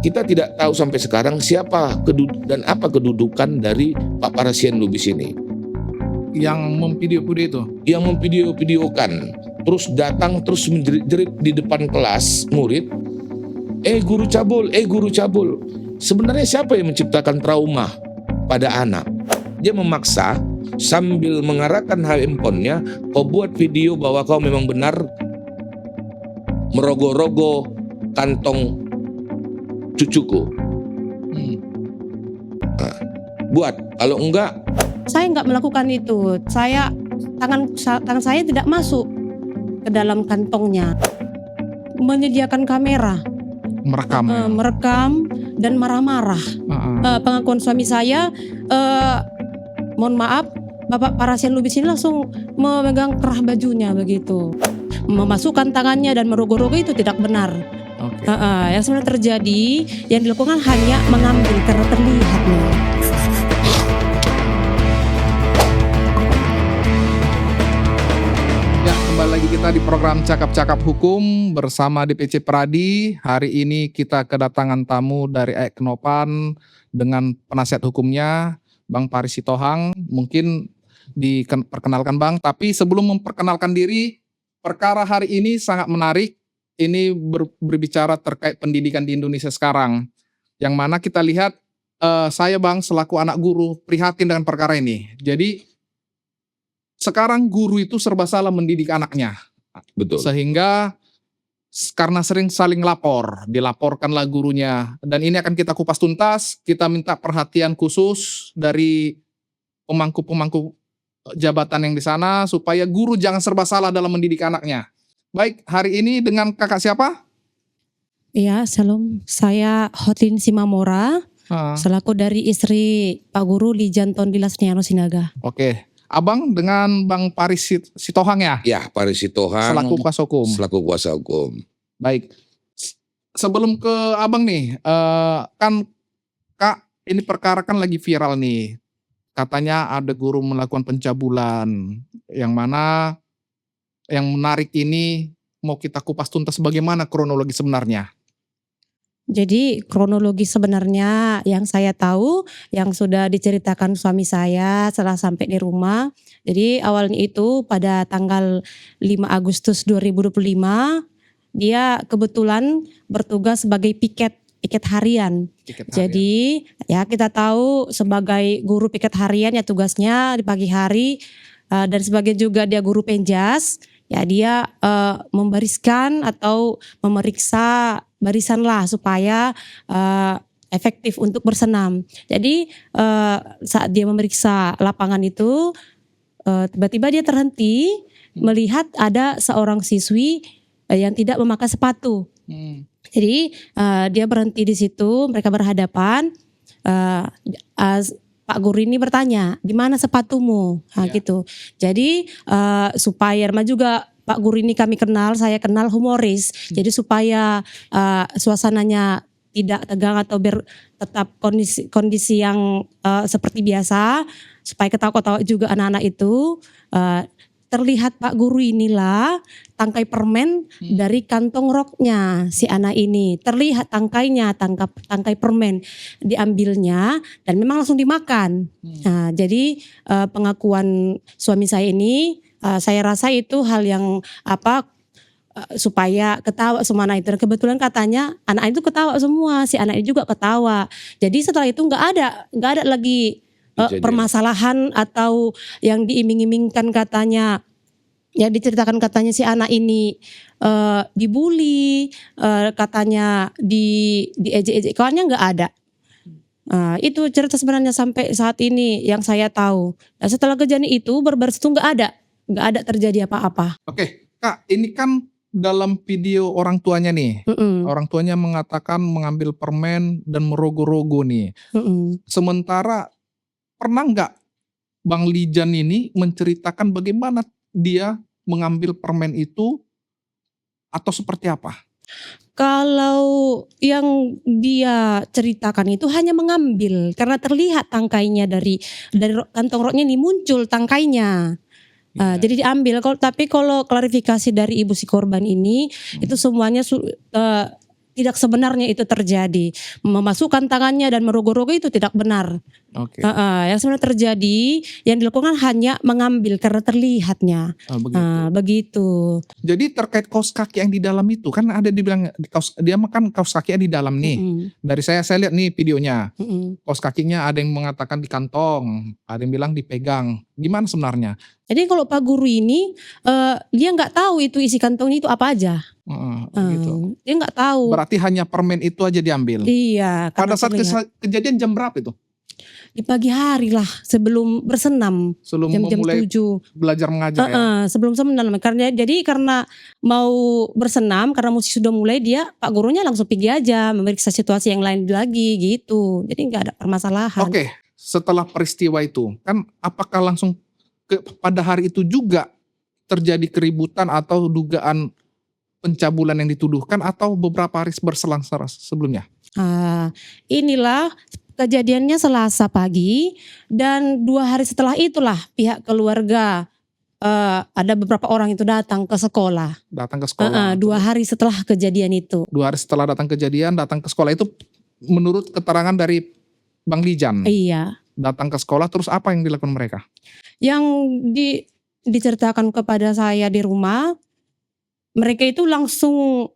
kita tidak tahu sampai sekarang siapa dan apa kedudukan dari Pak Parasian Lubis ini. Yang memvideo-video itu? Yang memvideo-videokan, terus datang terus menjerit di depan kelas murid, guru cabul, guru cabul. Sebenarnya siapa yang menciptakan trauma pada anak? Dia memaksa sambil mengarahkan handphonenya, kau buat video bahwa kau memang benar merogoh-rogoh kantong cucuku. Nah, buat, kalau enggak. Saya enggak melakukan itu. Tangan saya tidak masuk ke dalam kantongnya. Menyediakan kamera, merekam dan marah-marah. Pengakuan suami saya, mohon maaf, Bapak Parasian Lubis ini langsung memegang kerah bajunya begitu. Memasukkan tangannya dan merogoh-rogoh itu tidak benar. Okay. Yang sebenarnya terjadi, yang dilakukan hanya mengambil karena terlihat. Ya, kembali lagi kita di program Cakap-Cakap Hukum bersama DPC Pradi. Hari ini kita kedatangan tamu dari Knopan dengan penasihat hukumnya, Bang Paris Sitohang. Mungkin diperkenalkan Bang, tapi sebelum memperkenalkan diri, perkara hari ini sangat menarik. Ini berbicara terkait pendidikan di Indonesia sekarang. Yang mana kita lihat, saya Bang selaku anak guru prihatin dengan perkara ini. Jadi sekarang guru itu serba salah mendidik anaknya. Betul. Sehingga karena sering saling dilaporkanlah gurunya. Dan ini akan kita kupas tuntas, kita minta perhatian khusus dari pemangku-pemangku jabatan yang di sana supaya guru jangan serba salah dalam mendidik anaknya. Baik, hari ini dengan kakak siapa? Iya, salam. Saya Hotlin Simamora, selaku dari istri Pak Guru Lijanton Dilasniano Sinaga. Oke, Abang dengan Bang Paris Sitohang ya? Ya, Paris Sitohang. Selaku kuasa hukum. Selaku kuasa hukum. Baik, sebelum ke Abang nih, kan Kak, ini perkara kan lagi viral nih. Katanya ada guru melakukan pencabulan, yang mana yang menarik ini mau kita kupas tuntas bagaimana kronologi sebenarnya. Jadi kronologi sebenarnya yang saya tahu, yang sudah diceritakan suami saya setelah sampai di rumah. Jadi awalnya itu pada tanggal 5 Agustus 2025, dia kebetulan bertugas sebagai piket harian. Jadi ya kita tahu sebagai guru piket harian ya tugasnya di pagi hari, dan sebagai juga dia guru penjas. Ya dia membariskan atau memeriksa barisan lah supaya efektif untuk bersenam. Jadi saat dia memeriksa lapangan itu tiba-tiba dia terhenti melihat ada seorang siswi yang tidak memakai sepatu. Jadi dia berhenti di situ, mereka berhadapan. Pak Guru ini bertanya, di mana sepatumu? Gitu. Jadi supaya juga Pak Guru ini kami kenal, saya kenal humoris. Jadi supaya suasananya tidak tegang atau tetap kondisi yang seperti biasa, supaya ketawa-ketawa juga anak-anak itu. Terlihat Pak Guru inilah tangkai permen dari kantong roknya si anak ini. Terlihat tangkai permen diambilnya dan memang langsung dimakan. Nah, jadi pengakuan suami saya ini, saya rasa itu hal yang supaya ketawa semua anak itu. Dan kebetulan katanya anak itu ketawa semua, si anak itu juga ketawa. Jadi setelah itu nggak ada lagi permasalahan atau yang diiming-imingkan katanya, ya diceritakan katanya si anak ini dibully, katanya diejek-ejek kawannya, nggak ada. Itu cerita sebenarnya sampai saat ini yang saya tahu. Dan setelah kejadian itu berbaris itu nggak ada terjadi apa-apa. Oke, Kak, ini kan dalam video orang tuanya nih, orang tuanya mengatakan mengambil permen dan merogoh-rogoh nih. Sementara pernah nggak Bang Lijan ini menceritakan bagaimana dia mengambil permen itu atau seperti apa? Kalau yang dia ceritakan itu hanya mengambil karena terlihat tangkainya dari kantong roknya ini muncul tangkainya. Jadi diambil. Tapi kalau klarifikasi dari ibu si korban ini itu semuanya tidak sebenarnya itu terjadi. Memasukkan tangannya dan merogoh-rogoh itu tidak benar. Oke. Yang sebenarnya terjadi, yang dilakukan hanya mengambil karena terlihatnya. Begitu. Begitu. Jadi terkait kaos kaki yang di dalam itu kan ada dibilang dia makan kaos kaki di dalam nih. Dari saya lihat nih videonya. Kaos kakinya ada yang mengatakan di kantong, ada yang bilang dipegang. Gimana sebenarnya? Jadi kalau Pak Guru ini dia nggak tahu itu isi kantongnya itu apa aja. Gitu. Dia nggak tahu. Berarti hanya permen itu aja diambil. Iya. Pada saat kejadian jam berapa itu? Di pagi hari lah sebelum bersenam. Sebelum jam memulai 7. belajar mengajar ya? Sebelum senam. Karena mau bersenam, karena musik sudah mulai, Pak gurunya langsung pergi aja memeriksa situasi yang lain lagi gitu. Jadi nggak ada permasalahan. Oke, setelah peristiwa itu kan apakah langsung pada hari itu juga terjadi keributan atau dugaan pencabulan yang dituduhkan atau beberapa hari berselang sebelumnya? Inilah kejadiannya Selasa pagi dan 2 hari setelah itulah pihak keluarga ada beberapa orang itu datang ke sekolah. 2 hari setelah kejadian itu. 2 hari setelah datang ke sekolah itu menurut keterangan dari Bang Lijan. Iya. Datang ke sekolah terus apa yang dilakukan mereka? Yang diceritakan kepada saya di rumah, mereka itu langsung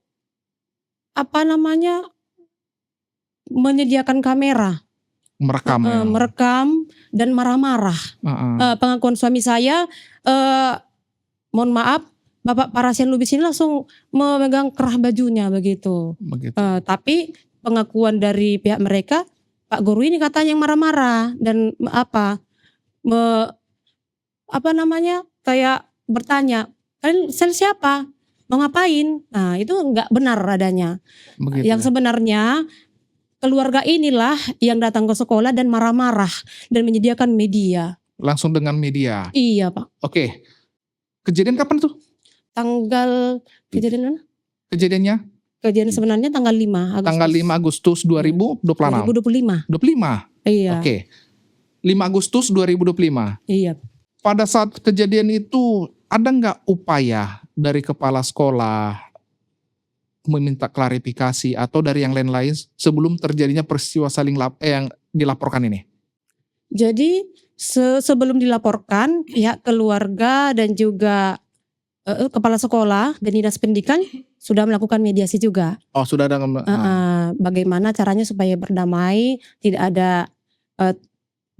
menyediakan kamera, merekam dan marah-marah. Pengakuan suami saya, mohon maaf, Bapak Parasian Lubis ini langsung memegang kerah bajunya begitu. Tapi pengakuan dari pihak mereka, Pak Guru ini katanya yang marah-marah dan kayak bertanya, kalian sel siapa? Mau ngapain? Nah itu nggak benar adanya. Yang sebenarnya keluarga inilah yang datang ke sekolah dan marah-marah dan menyediakan media. Langsung dengan media? Iya Pak. Oke. Kejadian kapan tuh? Kejadian mana? Kejadiannya? Kejadian sebenarnya tanggal 5 Agustus. Tanggal 5 Agustus 2025? 2025. Iya. Oke. 5 Agustus 2025? Iya. Pada saat kejadian itu ada nggak upaya dari kepala sekolah meminta klarifikasi atau dari yang lain-lain sebelum terjadinya peristiwa yang dilaporkan ini? Jadi sebelum dilaporkan, pihak keluarga dan juga kepala sekolah dan dinas pendidikan sudah melakukan mediasi juga. Oh sudah ada. Bagaimana caranya supaya berdamai, tidak ada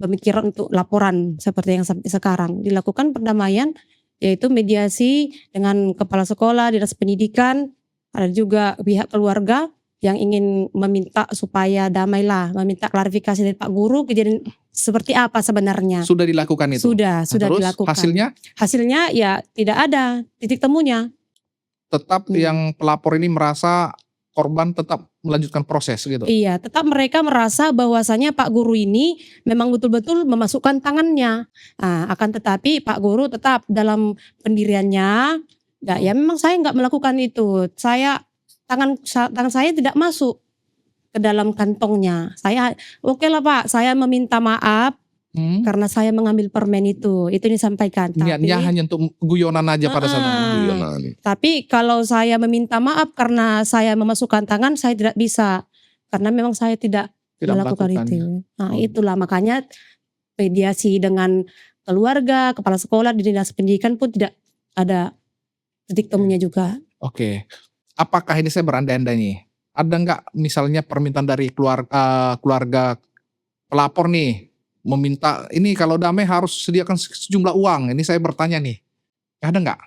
pemikiran untuk laporan seperti yang sampai sekarang. Dilakukan perdamaian, yaitu mediasi dengan kepala sekolah, dinas pendidikan, ada juga pihak keluarga yang ingin meminta supaya damailah, meminta klarifikasi dari Pak Guru kejadian seperti apa sebenarnya. Sudah dilakukan itu? Sudah terus dilakukan. Hasilnya ya tidak ada titik temunya. Tetap yang pelapor ini merasa korban tetap melanjutkan proses gitu? Iya, tetap mereka merasa bahwasanya Pak Guru ini memang betul-betul memasukkan tangannya. Akan tetapi Pak Guru tetap dalam pendiriannya, ya memang saya nggak melakukan itu. Tangan saya tidak masuk ke dalam kantongnya. Saya oke lah Pak, saya meminta maaf karena saya mengambil permen itu disampaikan. Niatnya hanya untuk guyonan aja pada saat itu. Tapi kalau saya meminta maaf karena saya memasukkan tangan, saya tidak bisa karena memang saya tidak melakukan itu. Itulah makanya mediasi dengan keluarga, kepala sekolah, dinas pendidikan pun tidak ada titik temunya juga. Oke. Apakah ini saya berandai-andai nih? Ada nggak misalnya permintaan dari keluarga pelapor nih meminta ini kalau damai harus sediakan sejumlah uang. Ini saya bertanya nih, ada nggak?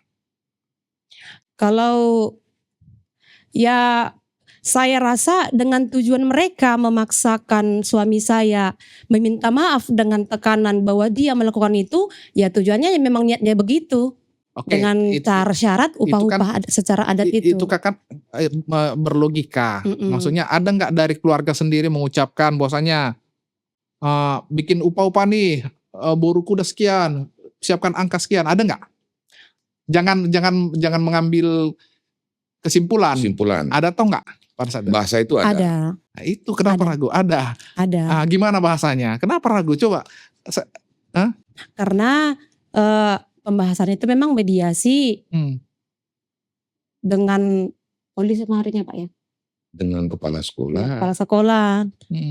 Kalau ya saya rasa dengan tujuan mereka memaksakan suami saya meminta maaf dengan tekanan bahwa dia melakukan itu, ya tujuannya memang niatnya begitu. Oke, dengan syarat upah-upah secara adat itu. Itu kan berlogika. Maksudnya ada nggak dari keluarga sendiri mengucapkan bahwasanya bikin upah-upah nih, buruku udah sekian, siapkan angka sekian, ada nggak? Jangan mengambil kesimpulan. Ada atau nggak pada saat itu? Bahasa itu ada. Nah, itu kenapa ragu? Ada. Gimana bahasanya? Kenapa ragu? Coba. Karena pembahasan itu memang mediasi dengan polisi kemarinnya Pak ya. dengan kepala sekolah kepala sekolah,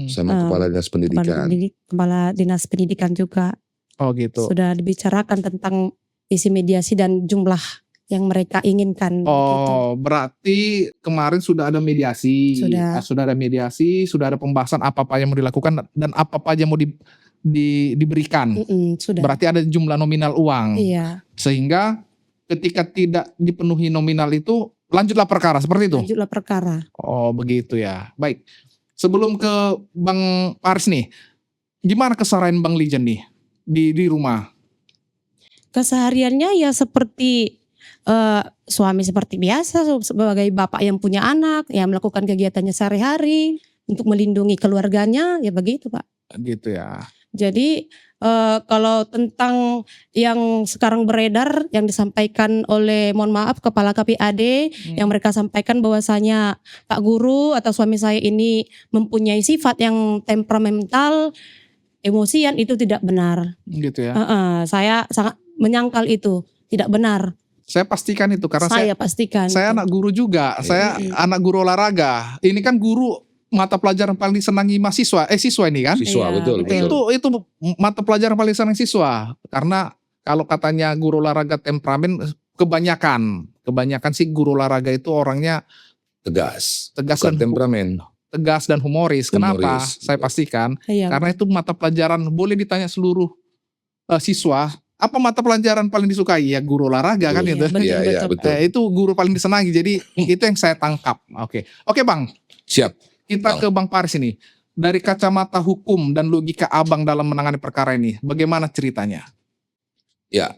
sama kepala dinas pendidikan. kepala dinas pendidikan juga. Oh gitu. Sudah dibicarakan tentang isi mediasi dan jumlah yang mereka inginkan. gitu. Oh, berarti kemarin sudah ada mediasi. Sudah. Sudah ada mediasi, sudah ada pembahasan apa-apa yang mau dilakukan dan apa-apa yang mau diberikan. Sudah. Berarti ada jumlah nominal uang. Iya. Sehingga ketika tidak dipenuhi nominal itu, lanjutlah perkara seperti itu. Lanjutlah perkara. Oh, begitu ya. Baik. Sebelum ke Bang Paris nih, gimana keseharian Bang Lijen nih di rumah? Kesehariannya ya seperti suami seperti biasa, sebagai bapak yang punya anak, yang melakukan kegiatannya sehari-hari untuk melindungi keluarganya, ya begitu Pak. Gitu ya. Jadi kalau tentang yang sekarang beredar yang disampaikan oleh, mohon maaf, Kepala KPAD yang mereka sampaikan bahwasanya Pak Guru atau suami saya ini mempunyai sifat yang temperamental, emosian, itu tidak benar. Gitu ya. Saya sangat menyangkal itu tidak benar. Saya pastikan itu karena Saya pastikan. saya anak guru juga. Saya anak guru olahraga. Ini kan guru mata pelajaran paling disenangi siswa ini kan? Siswa, Iya, betul. Itu mata pelajaran paling disenangi siswa. Karena kalau katanya guru olahraga temperamen, kebanyakan sih guru olahraga itu orangnya Tegas dan bukan temperamen. tegas dan humoris. Kenapa? Humoris. Saya pastikan Iya. karena itu mata pelajaran, boleh ditanya seluruh siswa, apa mata pelajaran paling disukai? Ya guru olahraga kan Iya, itu. betul, Iya, betul. Itu guru paling disenangi. Jadi itu yang saya tangkap. Oke Bang. Siap. Kita ke Bang Paris ini. Dari kacamata hukum dan logika Abang dalam menangani perkara ini, bagaimana ceritanya? Ya,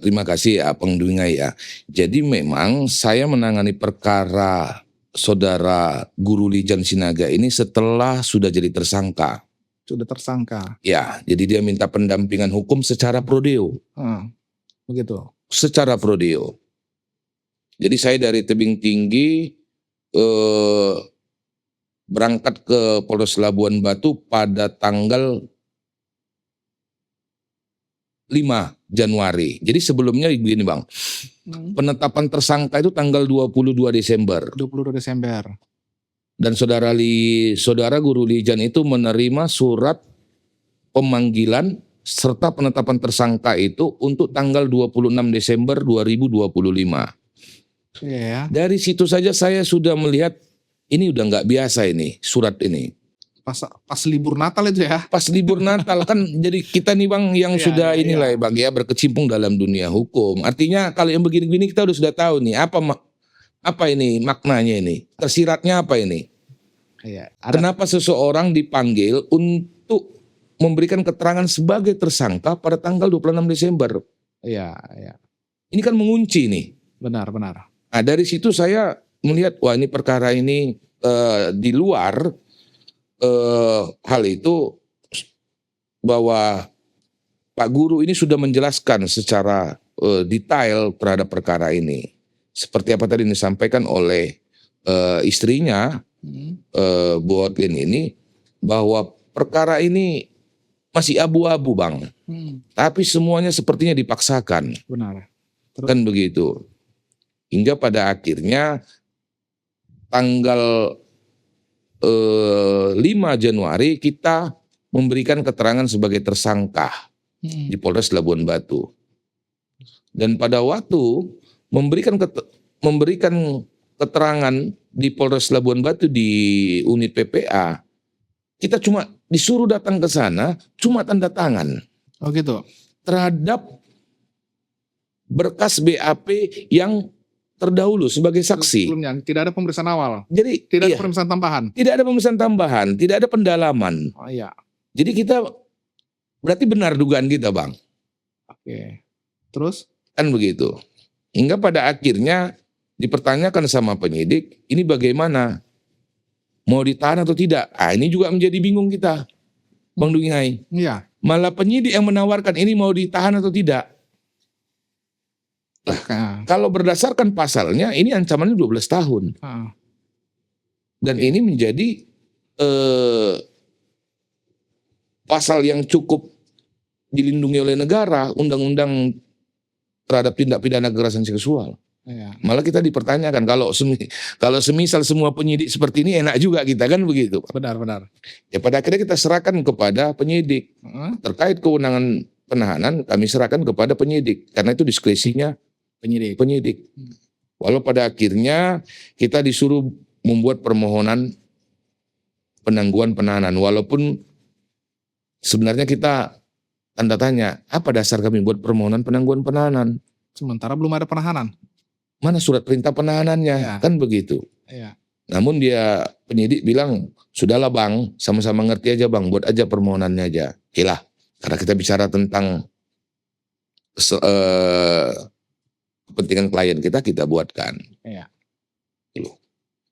terima kasih ya Bang Dwingai ya. Jadi memang saya menangani perkara saudara Guru Lijan Sinaga ini setelah sudah jadi tersangka. Sudah tersangka. Ya, jadi dia minta pendampingan hukum secara prodeo. Begitu. Secara prodeo. Jadi saya dari Tebing Tinggi berangkat ke Polres Labuan Batu pada tanggal 5 Januari. Jadi sebelumnya begini Bang, penetapan tersangka itu tanggal 22 Desember. 22 Desember. Dan saudara Guru Lijan itu menerima surat pemanggilan serta penetapan tersangka itu untuk tanggal 26 Desember 2025. Iya ya. Dari situ saja saya sudah melihat ini udah nggak biasa ini surat ini. Pas libur Natal itu ya. Pas libur Natal kan jadi kita nih Bang yang sudah inilah ya Bang ya berkecimpung dalam dunia hukum. Artinya kalau yang begini-begini kita sudah tahu nih apa ini maknanya ini. Tersiratnya apa ini? Iya. Kenapa seseorang dipanggil untuk memberikan keterangan sebagai tersangka pada tanggal 26 Desember? Iya. Ini kan mengunci nih. Benar. Nah, dari situ saya melihat wah ini perkara ini di luar hal itu bahwa Pak Guru ini sudah menjelaskan secara detail terhadap perkara ini. Seperti apa tadi disampaikan oleh istrinya Bu Otlin ini bahwa perkara ini masih abu-abu Bang. Tapi semuanya sepertinya dipaksakan. Benar. Kan begitu. Hingga pada akhirnya tanggal 5 Januari kita memberikan keterangan sebagai tersangka di Polres Labuan Batu. Dan pada waktu memberikan keterangan di Polres Labuan Batu di unit PPA, kita cuma disuruh datang ke sana, cuma tanda tangan. Oh gitu. Terhadap berkas BAP yang terdahulu sebagai saksi. Sebelumnya tidak ada pemeriksaan awal. Jadi Tidak ada pemeriksaan tambahan. tidak ada pemeriksaan tambahan, tidak ada pendalaman. Oh iya. Jadi kita berarti benar dugaan kita Bang. Oke. Terus? Kan begitu. Hingga pada akhirnya dipertanyakan sama penyidik, ini bagaimana? Mau ditahan atau tidak? Ini juga menjadi bingung kita. Bang Dwingai. Iya. Malah penyidik yang menawarkan ini mau ditahan atau tidak. Kalau berdasarkan pasalnya ini ancamannya 12 tahun. Dan ini menjadi pasal yang cukup dilindungi oleh negara, undang-undang terhadap tindak pidana kekerasan seksual. Iya. Malah kita dipertanyakan kalau semisal semua penyidik seperti ini enak juga kita kan begitu. Benar. Ya pada akhirnya kita serahkan kepada penyidik. Terkait kewenangan penahanan kami serahkan kepada penyidik karena itu diskresinya penyidik. Walau pada akhirnya kita disuruh membuat permohonan penangguhan penahanan walaupun sebenarnya kita tanda tanya apa dasar kami buat permohonan penangguhan penahanan. Sementara belum ada penahanan. Mana surat perintah penahanannya, Ya. kan begitu. Iya. Namun penyidik bilang, sudahlah bang, sama-sama ngerti aja bang, buat aja permohonannya aja. Okelah, karena kita bicara tentang kepentingan klien kita buatkan. Iya.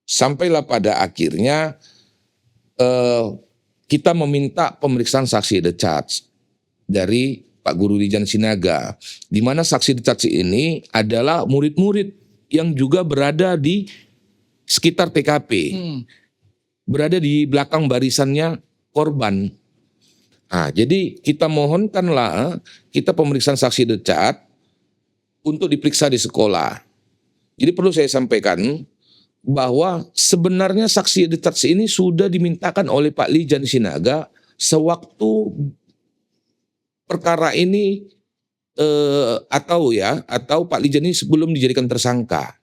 Sampailah pada akhirnya kita meminta pemeriksaan saksi the charge dari Pak Guru Lijan Sinaga, di mana saksi the ini adalah murid-murid yang juga berada di sekitar TKP, berada di belakang barisannya korban. Nah, jadi kita mohonkanlah kita pemeriksaan saksi the charge untuk diperiksa di sekolah. Jadi perlu saya sampaikan bahwa sebenarnya saksi the charge ini sudah dimintakan oleh Pak Lijan Sinaga sewaktu perkara ini atau Pak Lijan ini sebelum dijadikan tersangka.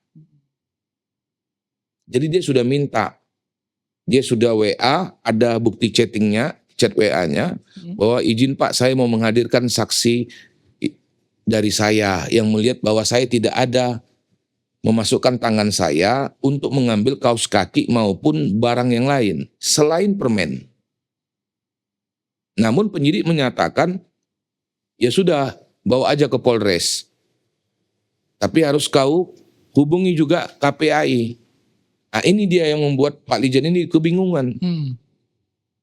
Jadi dia sudah minta, dia sudah WA, ada bukti chattingnya, chat WA-nya, bahwa izin Pak saya mau menghadirkan saksi dari saya yang melihat bahwa saya tidak ada memasukkan tangan saya untuk mengambil kaos kaki maupun barang yang lain selain permen. Namun penyidik menyatakan, ya sudah, bawa aja ke Polres. Tapi harus kau hubungi juga KPAI. Nah, ini dia yang membuat Pak Lijan ini kebingungan.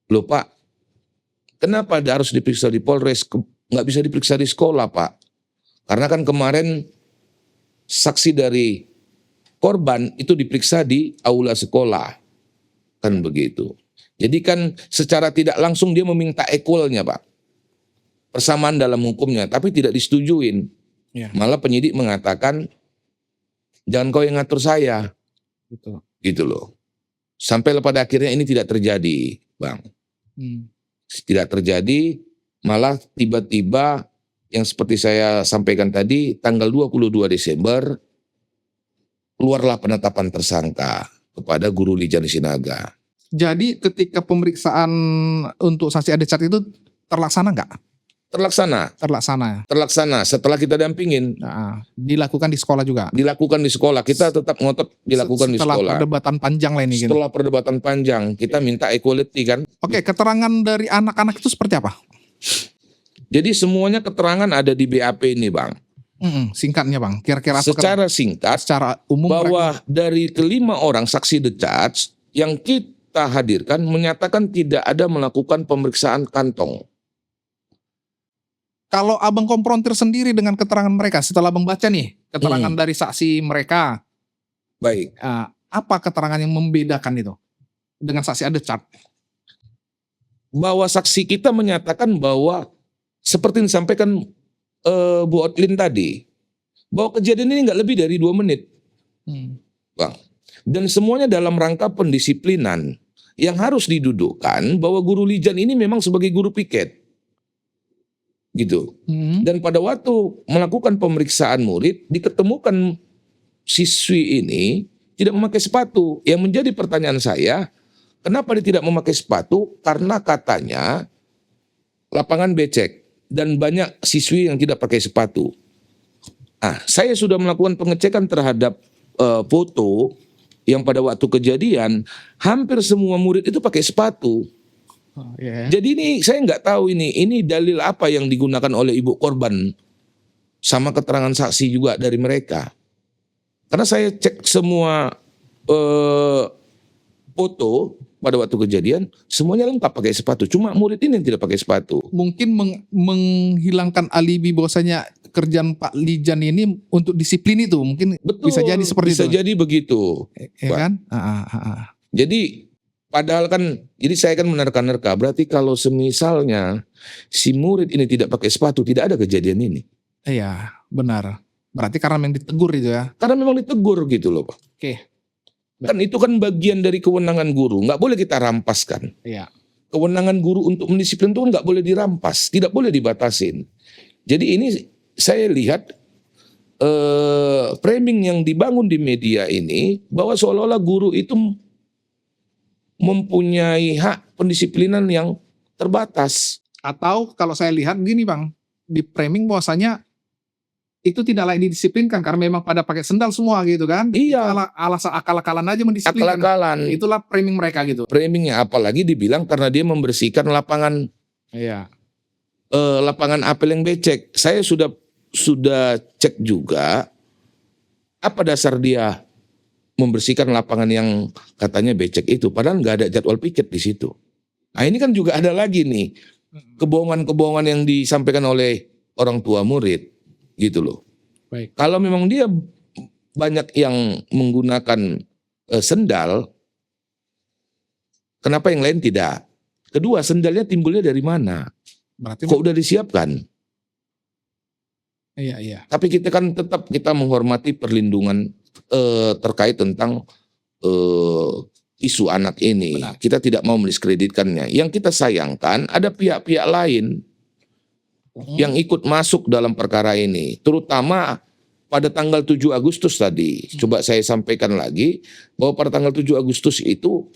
Loh Pak, kenapa harus diperiksa di Polres? Nggak bisa diperiksa di sekolah Pak. Karena kan kemarin saksi dari korban itu diperiksa di aula sekolah. Kan begitu. Jadi kan secara tidak langsung dia meminta equalnya Pak. Persamaan dalam hukumnya, tapi tidak disetujuin. Ya. Malah penyidik mengatakan, jangan kau yang ngatur saya. Gitu loh. Sampai pada akhirnya ini tidak terjadi, Bang. Tidak terjadi, malah tiba-tiba yang seperti saya sampaikan tadi, tanggal 22 Desember, keluarlah penetapan tersangka kepada Guru Lijan Sinaga. Jadi ketika pemeriksaan untuk saksi adecat itu terlaksana nggak? Terlaksana setelah kita dampingin. Nah, dilakukan di sekolah juga? Dilakukan di sekolah, kita tetap ngotot dilakukan di sekolah. Setelah perdebatan panjang lah ini. Setelah perdebatan panjang, kita minta equality kan. Oke, keterangan dari anak-anak itu seperti apa? Jadi semuanya keterangan ada di BAP ini Bang. Singkatnya Bang, kira-kira secara singkat, secara umum bahwa dari kelima orang saksi the charge yang kita hadirkan menyatakan tidak ada melakukan pemeriksaan kantong. Kalau abang konfrontir sendiri dengan keterangan mereka setelah abang baca nih keterangan dari saksi mereka, baik, apa keterangan yang membedakan itu dengan saksi adecat? Bahwa saksi kita menyatakan bahwa seperti yang disampaikan Bu Otlin tadi, bahwa kejadian ini nggak lebih dari 2 menit, Bang. Dan semuanya dalam rangka pendisiplinan yang harus didudukkan bahwa Guru Lijan ini memang sebagai guru piket. Gitu. Dan pada waktu melakukan pemeriksaan murid diketemukan siswi ini tidak memakai sepatu. Yang menjadi pertanyaan saya, kenapa dia tidak memakai sepatu? Karena katanya lapangan becek dan banyak siswi yang tidak pakai sepatu. Saya sudah melakukan pengecekan terhadap foto yang pada waktu kejadian hampir semua murid itu pakai sepatu. Jadi ini saya nggak tahu ini dalil apa yang digunakan oleh ibu korban sama keterangan saksi juga dari mereka. Karena saya cek semua foto pada waktu kejadian semuanya lengkap pakai sepatu. Cuma murid ini yang tidak pakai sepatu. Mungkin menghilangkan alibi bahwasanya kerjaan Pak Lijan ini untuk disiplin itu mungkin. Betul, bisa jadi seperti itu. Bisa jadi begitu. Ya kan? Jadi padahal kan, jadi saya kan menerka-nerka, berarti kalau semisalnya si murid ini tidak pakai sepatu, tidak ada kejadian ini. Iya, benar. Berarti karena memang ditegur itu ya. Karena memang ditegur gitu loh Pak. Oke. Kan itu kan bagian dari kewenangan guru, nggak boleh kita rampaskan. Iya. Kewenangan guru untuk mendisiplin itu kan nggak boleh dirampas, tidak boleh dibatasin. Jadi ini saya lihat framing yang dibangun di media ini bahwa seolah-olah guru itu mempunyai hak pendisiplinan yang terbatas. Atau kalau saya lihat gini Bang, di framing bahwasanya itu tidak layak didisiplinkan karena memang pada pakai sendal semua gitu kan. Iya. Alasan akal-akalan aja mendisiplinkan. Akal-akalan. Itulah framing mereka gitu. Framingnya apalagi dibilang karena dia membersihkan lapangan Iya. lapangan apel yang becek. Saya sudah cek juga apa dasar dia membersihkan lapangan yang katanya becek itu, padahal nggak ada jadwal piket di situ. Nah ini kan juga ada lagi nih kebohongan-kebohongan yang disampaikan oleh orang tua murid, gitu loh. Baik. Kalau memang dia banyak yang menggunakan sendal, kenapa yang lain tidak? Kedua, sendalnya timbulnya dari mana? Berarti Kok udah disiapkan? iya. Tapi kita kan tetap kita menghormati perlindungan terkait tentang isu anak ini. Benar. Kita tidak mau mendiskreditkannya. Yang kita sayangkan ada pihak-pihak lain yang ikut masuk dalam perkara ini. Terutama pada tanggal 7 Agustus tadi. Coba saya sampaikan lagi bahwa pada tanggal 7 Agustus itu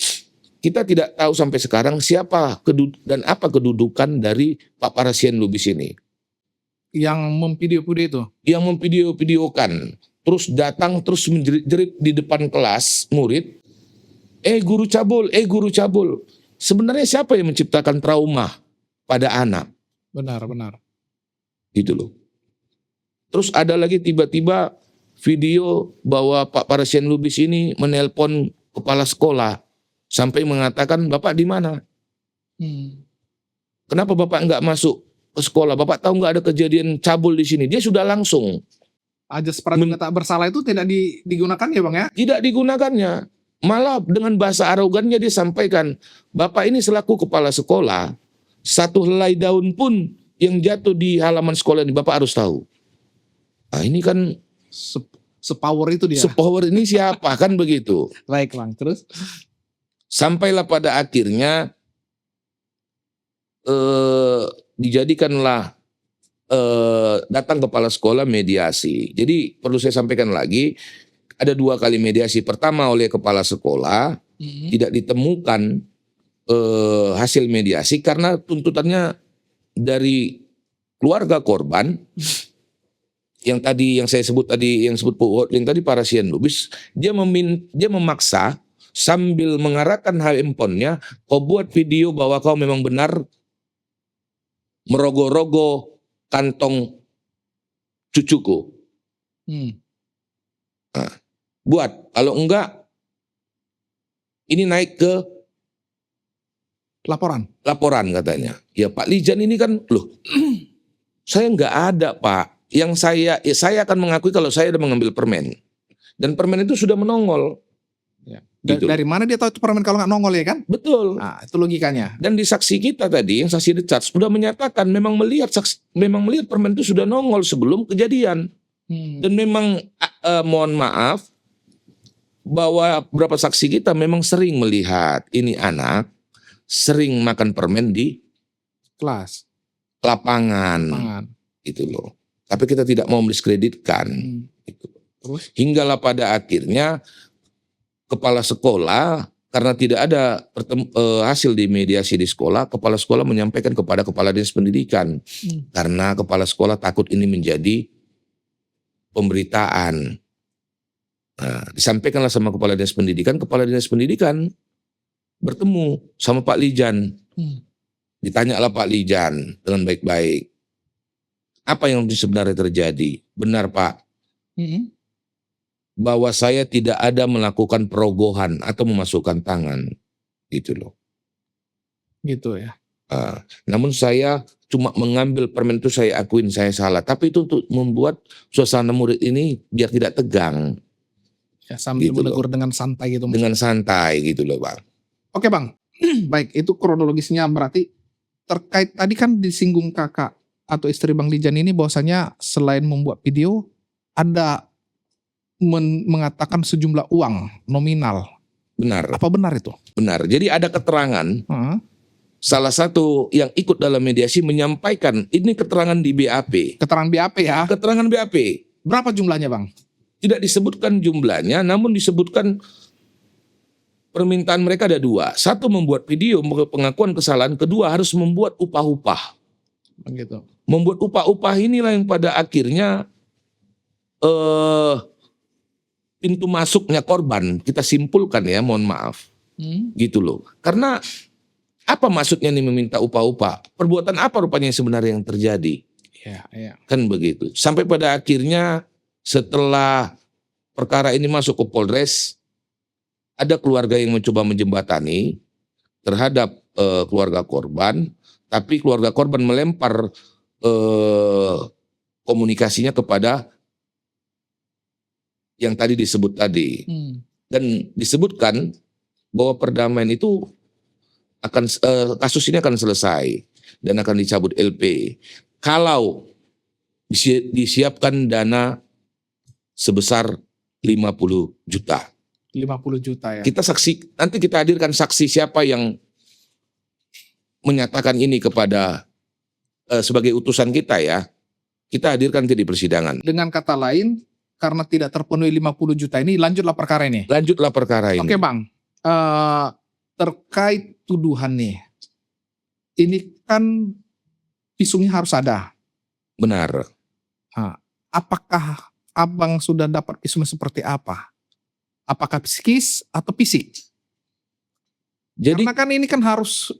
kita tidak tahu sampai sekarang siapa dan apa kedudukan dari Pak Parasien Lubis ini. Yang memvideo-video itu. Yang memvideo-videokan, terus datang terus menjerit-jerit di depan kelas murid, guru cabul. Sebenarnya siapa yang menciptakan trauma pada anak? Benar. Gitu loh. Terus ada lagi tiba-tiba video bahwa Pak Parasien Lubis ini menelpon kepala sekolah sampai mengatakan, "Bapak di mana? Kenapa Bapak nggak masuk ke sekolah? Bapak tahu nggak ada kejadian cabul di sini?" Dia sudah langsung. Ajas praduga tak bersalah itu tidak digunakan ya Bang ya? Tidak digunakannya. Malah dengan bahasa arogannya dia sampaikan, "Bapak ini selaku kepala sekolah, satu helai daun pun yang jatuh di halaman sekolah ini Bapak harus tahu." Nah ini kan Sepower itu dia. sepower ini siapa kan begitu. Baik Bang, terus? Sampailah pada akhirnya dijadikanlah datang kepala sekolah mediasi. Jadi perlu saya sampaikan lagi, ada 2 kali mediasi. Pertama oleh kepala sekolah, tidak ditemukan hasil mediasi karena tuntutannya dari keluarga korban yang saya sebut tadi, yang sebut Pak yang tadi Parasien Lubis, dia memaksa sambil mengarahkan handphonenya, "Kau buat video bahwa kau memang benar merogoh-rogoh kantong cucuku." Nah, buat, kalau enggak ini naik ke laporan katanya. Ya Pak Lijan ini kan, loh saya enggak ada Pak. Yang saya akan mengakui kalau saya sudah mengambil permen. Dan permen itu sudah menongol. Ya. Gitu. Dari mana dia tahu itu permen kalau nggak nongol ya kan? Betul. Nah, itu logikanya. Dan di saksi kita tadi, yang saksi The Charge, sudah menyatakan memang melihat permen itu sudah nongol sebelum kejadian. Dan memang mohon maaf bahwa beberapa saksi kita memang sering melihat ini anak sering makan permen di Kelas. lapangan. Gitu loh. Tapi kita tidak mau mendiskreditkan. Gitu. Terus? Hinggalah pada akhirnya kepala sekolah, karena tidak ada hasil di mediasi di sekolah, kepala sekolah menyampaikan kepada kepala dinas pendidikan. Karena kepala sekolah takut ini menjadi pemberitaan. Nah, disampaikanlah sama kepala dinas pendidikan bertemu sama Pak Lijan. Ditanyalah Pak Lijan dengan baik-baik. Apa yang sebenarnya terjadi? Benar Pak, bahwa saya tidak ada melakukan perogohan atau memasukkan tangan, gitu loh. Gitu ya. Namun saya cuma mengambil permen itu, saya akuin saya salah. Tapi itu untuk membuat suasana murid ini biar tidak tegang. Ya, sambil Gitu menegur dengan santai gitu. Dengan santai gitu loh Bang. Oke Bang, baik itu kronologisnya berarti terkait tadi kan disinggung kakak atau istri Bang Lijan ini bahwasanya selain membuat video ada mengatakan sejumlah uang nominal. Benar, Apa benar itu? benar. Jadi ada keterangan, salah satu yang ikut dalam mediasi menyampaikan ini keterangan di BAP. Keterangan BAP ya. Keterangan BAP. Berapa jumlahnya Bang? Tidak disebutkan jumlahnya, namun disebutkan permintaan mereka ada dua. Satu, membuat video pengakuan kesalahan. Kedua, harus membuat upah-upah. Begitu. Membuat upah-upah inilah yang pada akhirnya pintu masuknya korban kita simpulkan ya, mohon maaf. Gitu loh. Karena apa maksudnya nih meminta upah-upah? Perbuatan apa rupanya sebenarnya yang terjadi? Iya. Kan begitu. Sampai pada akhirnya setelah perkara ini masuk ke Polres, ada keluarga yang mencoba menjembatani terhadap keluarga korban, tapi keluarga korban melempar komunikasinya kepada yang tadi disebut tadi. Dan disebutkan bahwa perdamaian itu akan kasus ini akan selesai dan akan dicabut LP kalau disiapkan dana sebesar 50 juta. 50 juta ya. Kita saksi, nanti kita hadirkan saksi siapa yang menyatakan ini kepada sebagai utusan kita ya. Kita hadirkan di persidangan. Dengan kata lain, karena tidak terpenuhi 50 juta ini, lanjutlah perkara ini. Lanjutlah perkara ini. Oke Bang, terkait tuduhan nih, ini kan visumnya harus ada. Benar. Apakah Abang sudah dapat visumnya seperti apa? Apakah psikis atau fisik? Jadi Karena kan ini kan harus,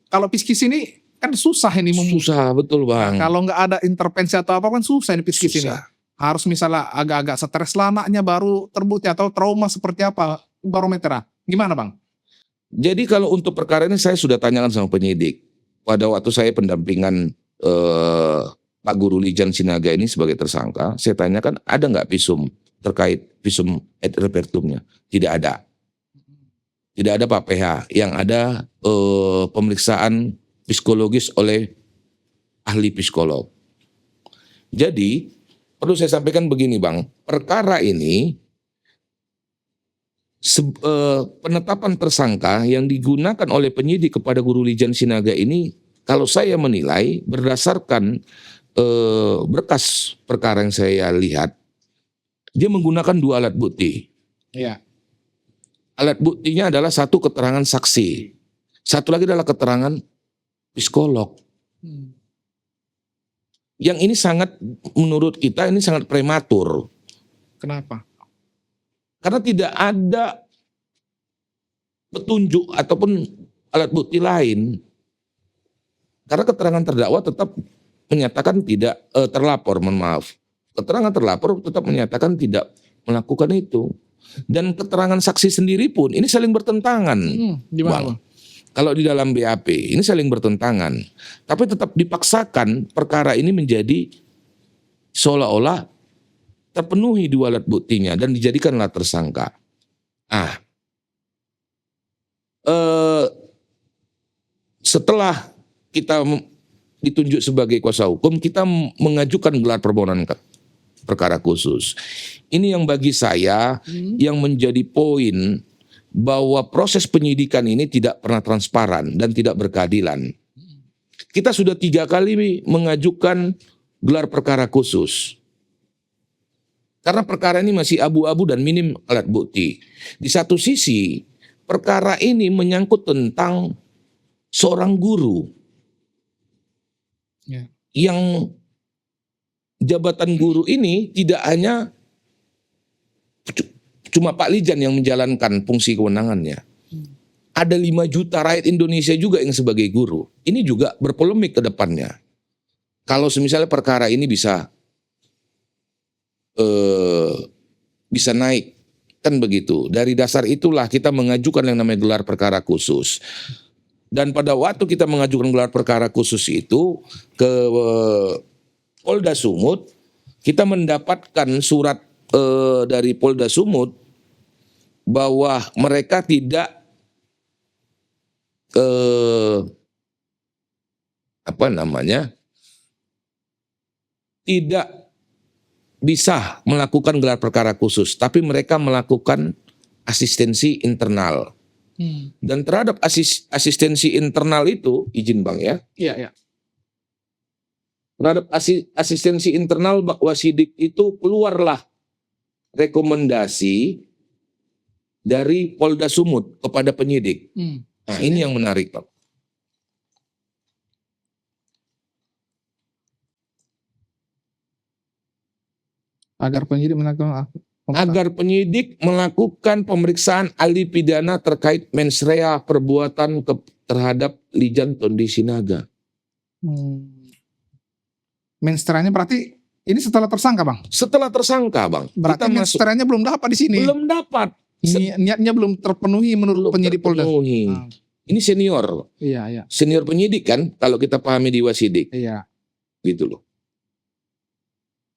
kalau psikis ini kan susah ini. susah betul Bang. Kalau nggak ada intervensi atau apa kan susah ini psikis ini. Susah. Harus misalnya agak-agak stres lah anaknya baru terbukti, atau trauma seperti apa barometernya. Gimana Bang? Jadi kalau untuk perkara ini saya sudah tanyakan sama penyidik. Pada waktu saya pendampingan Pak Guru Lijan Sinaga ini sebagai tersangka, saya tanyakan ada nggak visum terkait visum et repertumnya. Tidak ada. Tidak ada Pak PH. Yang ada pemeriksaan psikologis oleh ahli psikolog. Jadi perlu saya sampaikan begini Bang, perkara ini penetapan tersangka yang digunakan oleh penyidik kepada Guru Lijan Sinaga ini, kalau saya menilai berdasarkan berkas perkara yang saya lihat, dia menggunakan dua alat bukti. Iya. Alat buktinya adalah satu keterangan saksi, satu lagi adalah keterangan psikolog. Yang ini sangat, menurut kita ini sangat prematur. Kenapa? Karena tidak ada petunjuk ataupun alat bukti lain. Karena keterangan terdakwa tetap menyatakan tidak, terlapor, mohon maaf. Keterangan terlapor tetap menyatakan tidak melakukan itu. Dan keterangan saksi sendiri pun ini saling bertentangan. Gimana Bang? Kalau di dalam BAP ini saling bertentangan, tapi tetap dipaksakan perkara ini menjadi seolah-olah terpenuhi dua alat buktinya dan dijadikanlah tersangka. Setelah kita ditunjuk sebagai kuasa hukum, kita mengajukan gelar permohonan perkara khusus. Ini yang bagi saya yang menjadi poin bahwa proses penyidikan ini tidak pernah transparan dan tidak berkeadilan. Kita sudah 3 kali mengajukan gelar perkara khusus. Karena perkara ini masih abu-abu dan minim alat bukti. Di satu sisi, perkara ini menyangkut tentang seorang guru yang jabatan guru ini tidak hanya cuma Pak Lijan yang menjalankan fungsi kewenangannya. Ada 5 juta rakyat Indonesia juga yang sebagai guru. Ini juga berpolemik ke depannya. Kalau misalnya perkara ini bisa naik, kan begitu. Dari dasar itulah kita mengajukan yang namanya gelar perkara khusus. Dan pada waktu kita mengajukan gelar perkara khusus itu ke Polda Sumut, kita mendapatkan surat dari Polda Sumut bahwa mereka tidak tidak bisa melakukan gelar perkara khusus, tapi mereka melakukan asistensi internal. Dan terhadap asistensi internal itu, izin Bang ya, Iya. terhadap asistensi internal Wasidik itu keluarlah rekomendasi dari Polda Sumut kepada penyidik. Nah, ini yang menarik, Bang. Agar penyidik melakukan pemeriksaan ahli pidana terkait mens rea perbuatan terhadap Lijan Tondi Sinaga. Mens reanya berarti ini setelah tersangka, Bang? Setelah tersangka, Bang. Berarti mens reanya belum dapat di sini. Belum dapat. Niatnya belum terpenuhi menurut penyidik Polda. Ini senior. Iya. Senior penyidik kan kalau kita pahami di Wasidik. Iya. Gitu loh.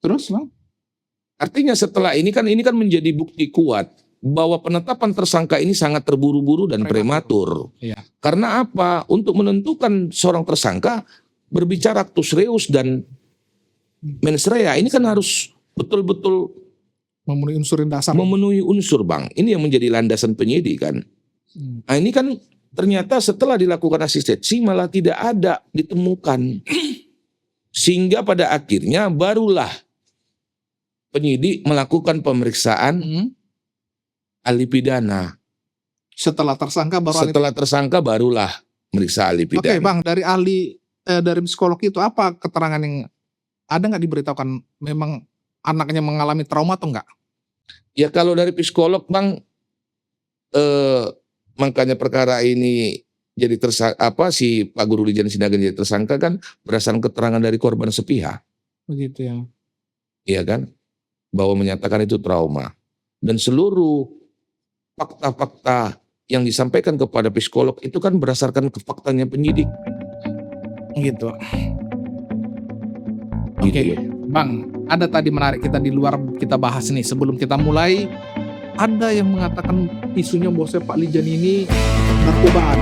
Terus, Bang? Artinya setelah ini kan menjadi bukti kuat bahwa penetapan tersangka ini sangat terburu-buru dan prematur. Iya. Karena apa? Untuk menentukan seorang tersangka berbicara actus reus dan mens rea ini kan harus betul-betul memenuhi unsur dasar. Memenuhi unsur, Bang. Ini yang menjadi landasan penyidik kan. Nah, ini kan ternyata setelah dilakukan asistensi malah tidak ada ditemukan. Sehingga pada akhirnya barulah penyidik melakukan pemeriksaan ahli pidana. Setelah tersangka barulah meriksa ahli pidana. Oke, Bang, dari dari psikolog itu apa keterangan yang ada nggak diberitahukan memang anaknya mengalami trauma atau enggak? Ya kalau dari psikolog, Bang, makanya perkara ini jadi si Pak Guru Lijan Sinaga jadi tersangka kan berdasarkan keterangan dari korban sepihak. Begitu ya. Iya kan? Bahwa menyatakan itu trauma. Dan seluruh fakta-fakta yang disampaikan kepada psikolog itu kan berdasarkan faktanya penyidik. Gitu. Oke, Bang, ada tadi menarik kita di luar kita bahas nih sebelum kita mulai. Ada yang mengatakan isunya bahwa Pak Lijan ini narkobaan.